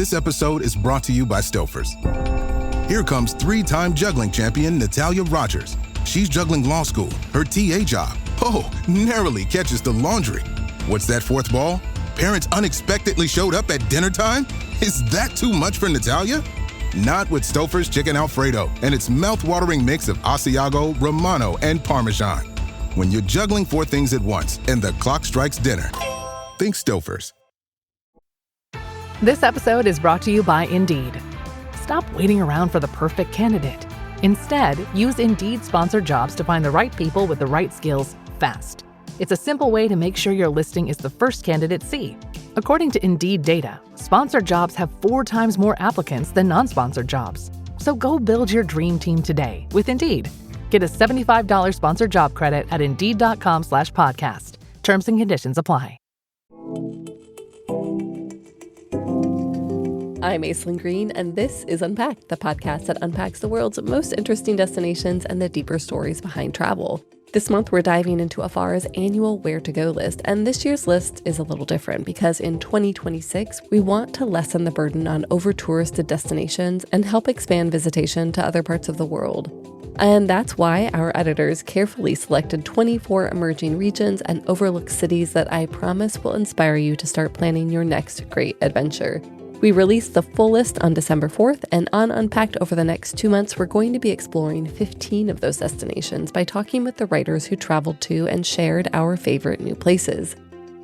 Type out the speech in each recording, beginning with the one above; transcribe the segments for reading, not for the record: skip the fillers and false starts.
This episode is brought to you by Stouffer's. Here comes three-time juggling champion Natalia Rogers. She's juggling law school, her TA job. Oh, narrowly catches the laundry. What's that fourth ball? Parents unexpectedly showed up at dinner time? Is that too much for Natalia? Not with Stouffer's Chicken Alfredo and its mouth-watering mix of Asiago, Romano, and Parmesan. When you're juggling four things at once and the clock strikes dinner, think Stouffer's. This episode is brought to you by Indeed. Stop waiting around for the perfect candidate. Instead, use Indeed sponsored jobs to find the right people with the right skills fast. It's a simple way to make sure your listing is the first candidates see. According to Indeed data, sponsored jobs have 4 times more applicants than non-sponsored jobs. So go build your dream team today with Indeed. Get a $75 sponsored job credit at Indeed.com/podcast. Terms and conditions apply. I'm Aislinn Green, and this is Unpacked, the podcast that unpacks the world's most interesting destinations and the deeper stories behind travel. This month, we're diving into Afar's annual Where to Go list, and this year's list is a little different because in 2026, we want to lessen the burden on over-touristed destinations and help expand visitation to other parts of the world. And that's why our editors carefully selected 24 emerging regions and overlooked cities that I promise will inspire you to start planning your next great adventure. We released the full list on December 4th, and on Unpacked over the next 2 months, we're going to be exploring 15 of those destinations by talking with the writers who traveled to and shared our favorite new places.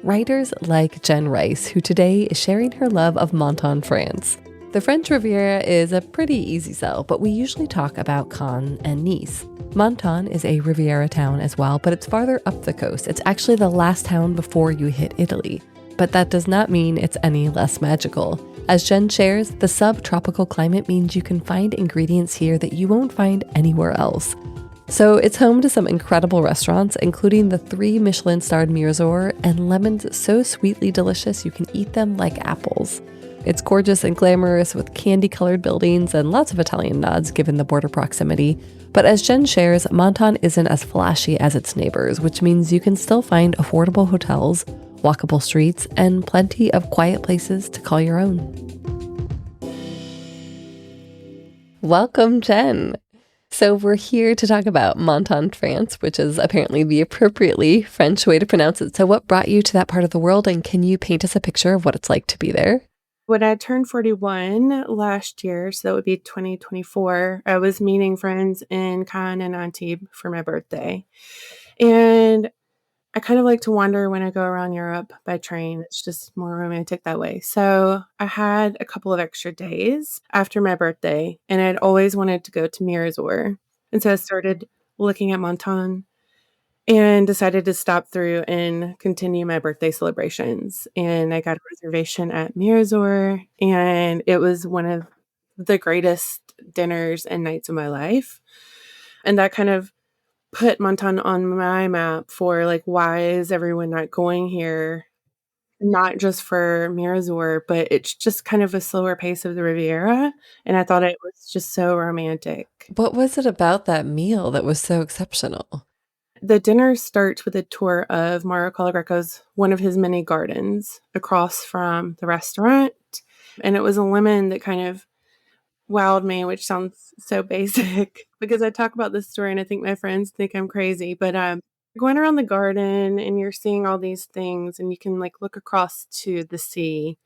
Writers like Jen Rice, who today is sharing her love of Menton, France. The French Riviera is a pretty easy sell, but we usually talk about Cannes and Nice. Menton is a Riviera town as well, but it's farther up the coast. It's actually the last town before you hit Italy. But that does not mean it's any less magical. As Jen shares, the subtropical climate means you can find ingredients here that you won't find anywhere else. So it's home to some incredible restaurants, including the 3-Michelin-starred Mirador and lemons so sweetly delicious you can eat them like apples. It's gorgeous and glamorous with candy-colored buildings and lots of Italian nods given the border proximity. But as Jen shares, Menton isn't as flashy as its neighbors, which means you can still find affordable hotels, walkable streets, and plenty of quiet places to call your own. Welcome, Jen. So we're here to talk about Menton, France, which is apparently the appropriately French way to pronounce it. So what brought you to that part of the world, and can you paint us a picture of what it's like to be there? When I turned 41 last year, so that would be 2024, I was meeting friends in Cannes and Antibes for my birthday. And I kind of like to wander when I go around Europe by train. It's just more romantic that way. So I had a couple of extra days after my birthday, and I'd always wanted to go to Mirador. And so I started looking at Menton and decided to stop through and continue my birthday celebrations. And I got a reservation at Mirador, and it was one of the greatest dinners and nights of my life. And that kind of put Menton on my map for like, why is everyone not going here? Not just for Mirador, but it's just kind of a slower pace of the Riviera. And I thought it was just so romantic. What was it about that meal that was so exceptional? The dinner starts with a tour of Mario Colagreco's one of his many gardens across from the restaurant. And it was a lemon that kind of wowed me, which sounds so basic because I talk about this story and I think my friends think I'm crazy. But going around the garden and you're seeing all these things and you can like look across to the sea.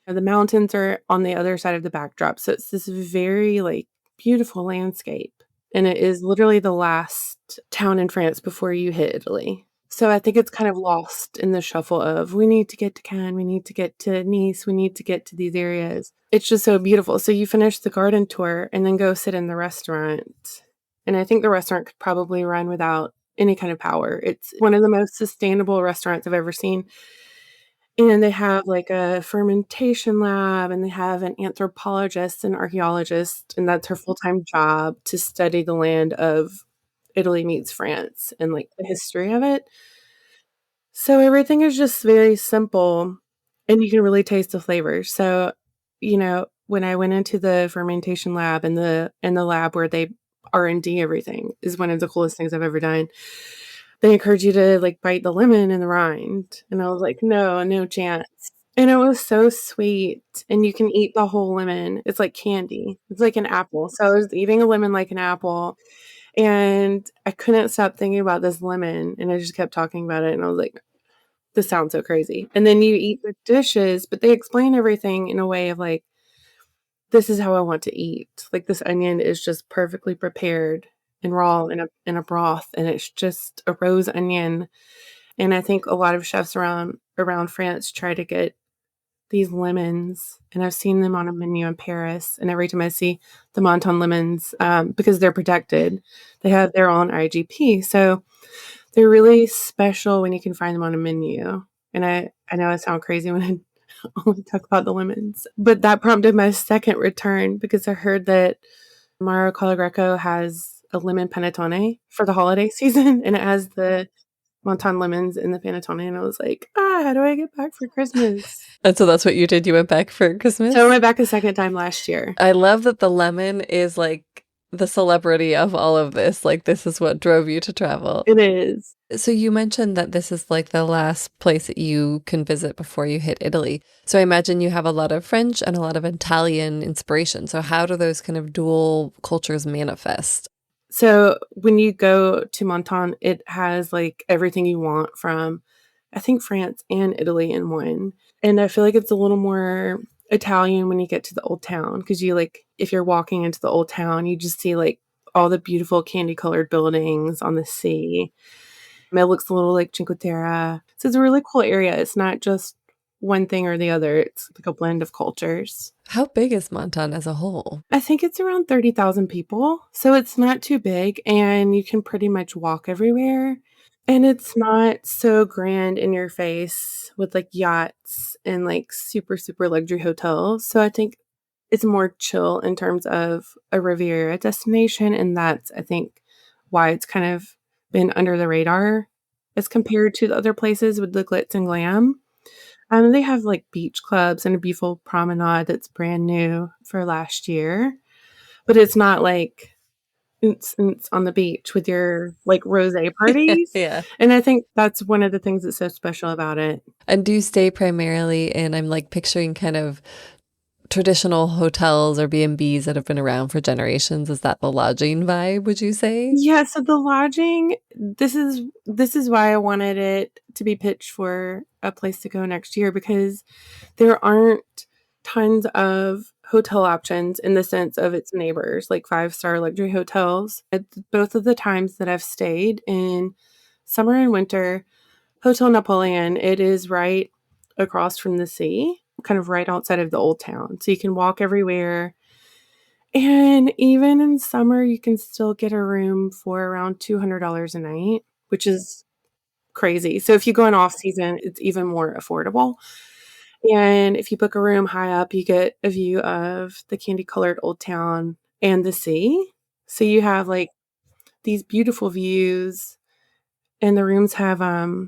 The mountains are on the other side of the backdrop. So it's this very like beautiful landscape. And it is literally the last town in France before you hit Italy. So I think it's kind of lost in the shuffle of we need to get to Cannes, we need to get to Nice, we need to get to these areas. It's just so beautiful. So you finish the garden tour and then go sit in the restaurant. And I think the restaurant could probably run without any kind of power. It's one of the most sustainable restaurants I've ever seen. And they have like a fermentation lab, and they have an anthropologist and archaeologist, and that's her full-time job to study the land of Italy meets France and like the history of it. So everything is just very simple and you can really taste the flavors. So, when I went into the fermentation lab and the lab where they R&D everything is one of the coolest things I've ever done. They encourage you to like bite the lemon and the rind. And I was like, no chance. And it was so sweet, and you can eat the whole lemon. It's like candy. It's like an apple. So I was eating a lemon like an apple, and I couldn't stop thinking about this lemon, and I just kept talking about it, and I was like, "This sounds so crazy." And then you eat the dishes, but they explain everything in a way of like, "This is how I want to eat." Like, this onion is just perfectly prepared and raw in a broth, and it's just a rose onion, and I think a lot of chefs around France try to get these lemons, and I've seen them on a menu in Paris, and every time I see the Menton lemons, because they're protected, they have their own IGP, so they're really special when you can find them on a menu, and I know I sound crazy when I only talk about the lemons, but that prompted my second return because I heard that Mario Colagreco has a lemon panettone for the holiday season, and it has the Menton lemons in the panettone, and I was like, how do I get back for Christmas?" And so that's what you did? You went back for Christmas? So I went back a second time last year. I love that the lemon is like the celebrity of all of this. Like, this is what drove you to travel. It is. So you mentioned that this is like the last place that you can visit before you hit Italy. So I imagine you have a lot of French and a lot of Italian inspiration. So how do those kind of dual cultures manifest? So when you go to Menton, it has like everything you want from, I think, France and Italy in one. And I feel like it's a little more Italian when you get to the old town because you like, if you're walking into the old town, you just see like all the beautiful candy colored buildings on the sea. It looks a little like Cinque Terre. So it's a really cool area. It's not just one thing or the other. It's like a blend of cultures. How big is Menton as a whole? I think it's around 30,000 people. So it's not too big and you can pretty much walk everywhere. And it's not so grand in your face with like yachts and like super, super luxury hotels. So I think it's more chill in terms of a Riviera destination. And that's, I think, why it's kind of been under the radar as compared to the other places with the glitz and glam. They have like beach clubs and a beautiful promenade that's brand new for last year, but it's not like it's on the beach with your like rosé parties. Yeah. And I think that's one of the things that's so special about it. And do you stay primarily in, I'm like picturing kind of traditional hotels or B&Bs that have been around for generations? Is that the lodging vibe, would you say? Yeah, so the lodging, this is why I wanted it to be pitched for a place to go next year because there aren't tons of hotel options in the sense of its neighbors, like 5-star luxury hotels. At both of the times that I've stayed in summer and winter, Hotel Napoleon, it is right across from the sea, kind of right outside of the old town. So you can walk everywhere. And even in summer, you can still get a room for around $200 a night, which is crazy. So if you go in off season, it's even more affordable. And if you book a room high up, you get a view of the candy colored old town and the sea. So you have like these beautiful views, and the rooms have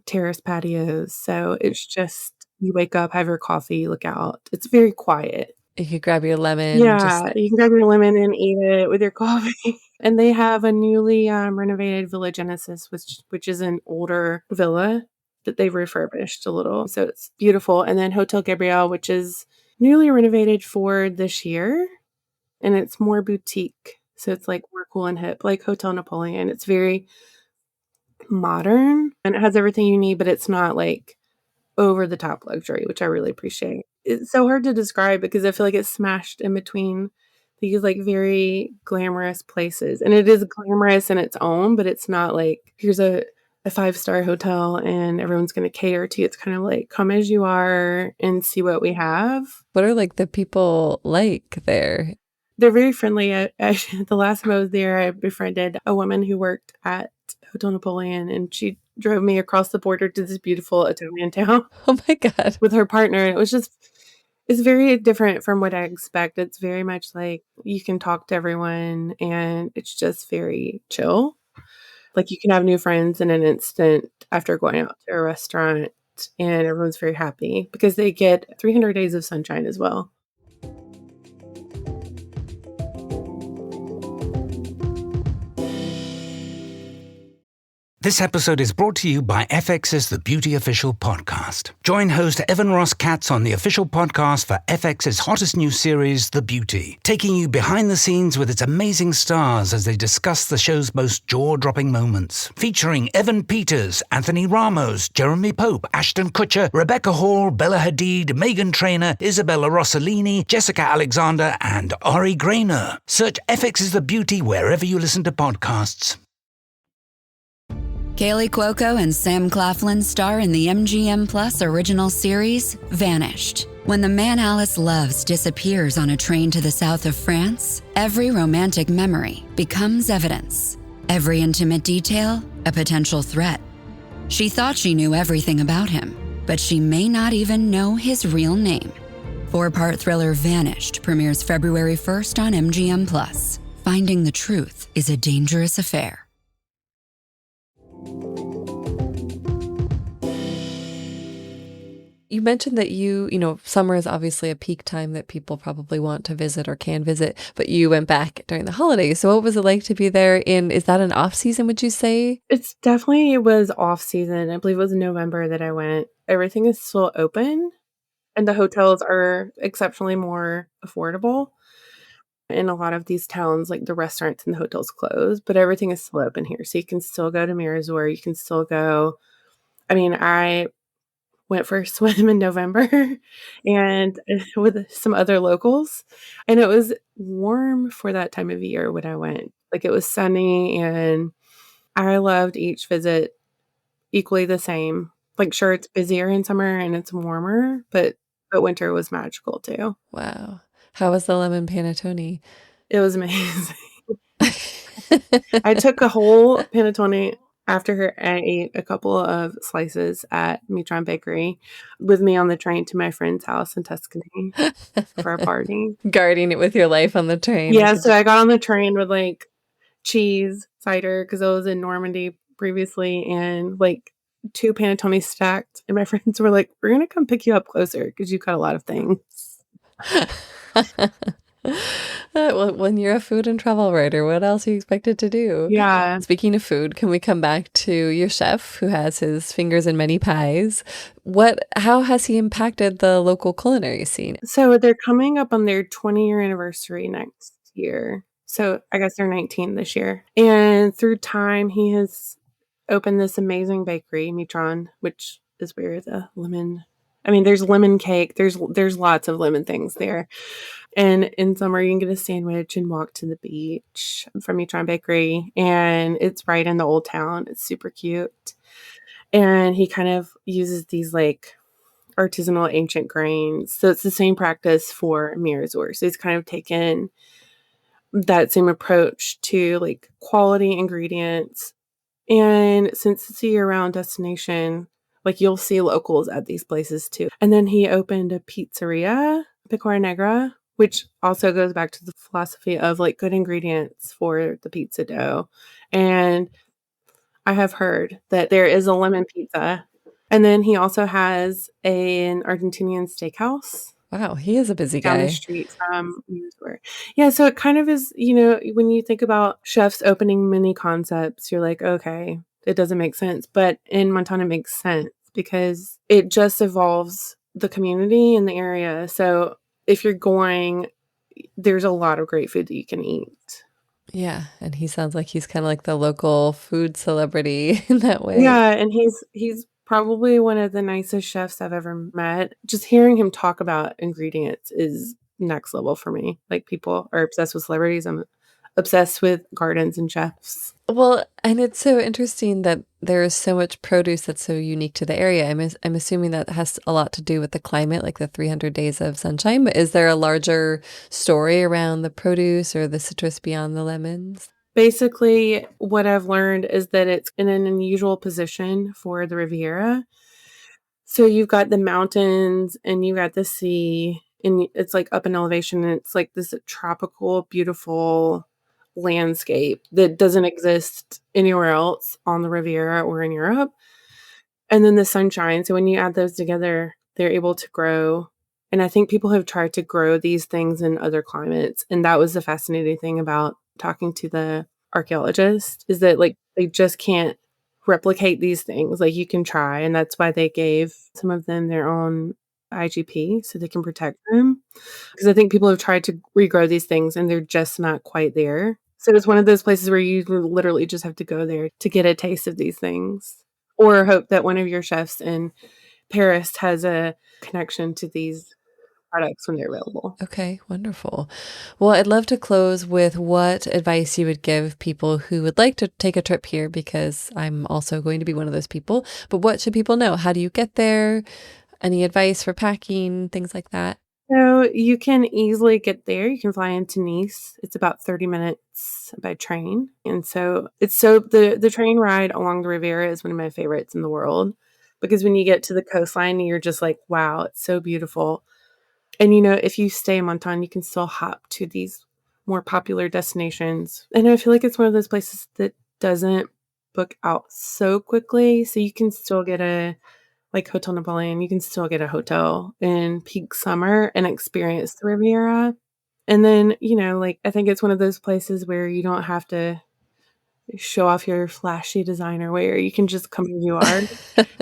terrace patios. So it's just you wake up, have your coffee, look out. It's very quiet. You could grab your lemon. Yeah, you can grab your lemon and eat it with your coffee. And they have a newly renovated Villa Genesis, which is an older villa that they've refurbished a little. So it's beautiful. And then Hotel Gabriel, which is newly renovated for this year. And it's more boutique. So it's like more cool and hip, like Hotel Napoleon. It's very modern and it has everything you need, but it's not like over the top luxury, which I really appreciate. It's so hard to describe because I feel like it's smashed in between these like very glamorous places. And it is glamorous in its own, but it's not like here's a 5-star hotel and everyone's going to cater to you. It's kind of like come as you are and see what we have. What are like the people like there? They're very friendly. The last time I was there, I befriended a woman who worked at Hotel Napoleon, and she drove me across the border to this beautiful Italian town. Oh my God. With her partner. And it's very different from what I expect. It's very much like you can talk to everyone and it's just very chill. Like you can have new friends in an instant after going out to a restaurant and everyone's very happy because they get 300 days of sunshine as well. This episode is brought to you by FX's The Beauty Official Podcast. Join host Evan Ross Katz on the official podcast for FX's hottest new series, The Beauty, taking you behind the scenes with its amazing stars as they discuss the show's most jaw-dropping moments. Featuring Evan Peters, Anthony Ramos, Jeremy Pope, Ashton Kutcher, Rebecca Hall, Bella Hadid, Meghan Trainor, Isabella Rossellini, Jessica Alexander, and Ari Grainer. Search FX's The Beauty wherever you listen to podcasts. Kaylee Cuoco and Sam Claflin star in the MGM Plus original series, Vanished. When the man Alice loves disappears on a train to the south of France, every romantic memory becomes evidence. Every intimate detail, a potential threat. She thought she knew everything about him, but she may not even know his real name. 4-part thriller Vanished premieres February 1st on MGM Plus. Finding the truth is a dangerous affair. You mentioned that summer is obviously a peak time that people probably want to visit or can visit, but you went back during the holidays. So what was it like to be there is that an off season, would you say? It was off season. I believe it was in November that I went. Everything is still open and the hotels are exceptionally more affordable. In a lot of these towns, like the restaurants and the hotels close, but everything is still open here. So you can still go to Mirazor. You can still go. I mean, I went for a swim in November and with some other locals, and it was warm for that time of year when I went. Like, it was sunny, and I loved each visit equally the same. Like, sure, it's busier in summer and it's warmer, but winter was magical too. Wow. How was the lemon panettone? It was amazing. I took a whole panettone after I ate a couple of slices at Mitron Bakery with me on the train to my friend's house in Tuscany for a party. Guarding it with your life on the train. Yeah, so I got on the train with like cheese, cider, because I was in Normandy previously, and like 2 panettone stacked. And my friends were like, "We're going to come pick you up closer because you've got a lot of things." Well, when you're a food and travel writer, what else are you expected to do? Yeah. Speaking of food, can we come back to your chef who has his fingers in many pies? How has he impacted the local culinary scene? So they're coming up on their 20-year anniversary next year. So I guess they're 19 this year. And through time, he has opened this amazing bakery, Mitron, which is where the lemon... I mean, there's lemon cake. There's lots of lemon things there. And in summer, you can get a sandwich and walk to the beach from Mitron Bakery. And it's right in the old town. It's super cute. And he kind of uses these like artisanal ancient grains. So it's the same practice for Mirazor. So he's kind of taken that same approach to like quality ingredients. And since it's a year-round destination, like you'll see locals at these places too. And then he opened a pizzeria, Picora Negra, which also goes back to the philosophy of like good ingredients for the pizza dough. And I have heard that there is a lemon pizza. And then he also has an Argentinian steakhouse. Wow, he is a busy guy. Down the street from Newswear. Yeah, so it kind of is, when you think about chefs opening many concepts, you're like, okay, it doesn't make sense. But in Montana, it makes sense because it just evolves the community in the area. So if you're going, there's a lot of great food that you can eat. Yeah, and he sounds like he's kind of like the local food celebrity in that way. Yeah, and he's probably one of the nicest chefs I've ever met. Just hearing him talk about ingredients is next level for me. Like, people are obsessed with celebrities. I'm obsessed with gardens and chefs. Well, and it's so interesting that there is so much produce that's so unique to the area. I'm assuming that has a lot to do with the climate, like the 300 days of sunshine. But is there a larger story around the produce or the citrus beyond the lemons? Basically, what I've learned is that it's in an unusual position for the Riviera. So you've got the mountains and you got the sea, and it's like up in elevation, and it's like this tropical, beautiful landscape that doesn't exist anywhere else on the Riviera or in Europe. And then the sunshine. So when you add those together, they're able to grow. And I think people have tried to grow these things in other climates. And that was the fascinating thing about talking to the archaeologist, is that like they just can't replicate these things. Like you can try, and that's why they gave some of them their own IGP so they can protect them. Because I think people have tried to regrow these things and they're just not quite there. So it's one of those places where you literally just have to go there to get a taste of these things, or hope that one of your chefs in Paris has a connection to these products when they're available. Okay, wonderful. Well, I'd love to close with what advice you would give people who would like to take a trip here, because I'm also going to be one of those people. But what should people know? How do you get there? Any advice for packing, things like that? So you can easily get there. You can fly into Nice. It's about 30 minutes by train. And so the train ride along the Riviera is one of my favorites in the world, because when you get to the coastline, you're just like, wow, it's so beautiful. And, if you stay in Menton, you can still hop to these more popular destinations. And I feel like it's one of those places that doesn't book out so quickly. So you can still get like Hotel Napoleon, you can still get a hotel in peak summer and experience the Riviera. And then, I think it's one of those places where you don't have to show off your flashy designer wear. You can just come as you are.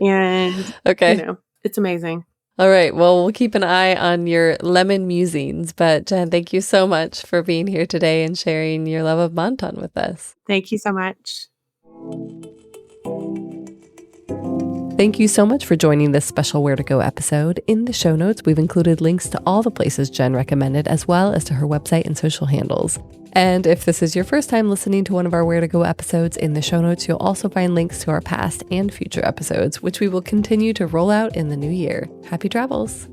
And, Okay. It's amazing. All right. Well, we'll keep an eye on your lemon musings. But Jen, thank you so much for being here today and sharing your love of Menton with us. Thank you so much. Thank you so much for joining this special Where to Go episode. In the show notes, we've included links to all the places Jen recommended, as well as to her website and social handles. And if this is your first time listening to one of our Where to Go episodes, in the show notes, you'll also find links to our past and future episodes, which we will continue to roll out in the new year. Happy travels!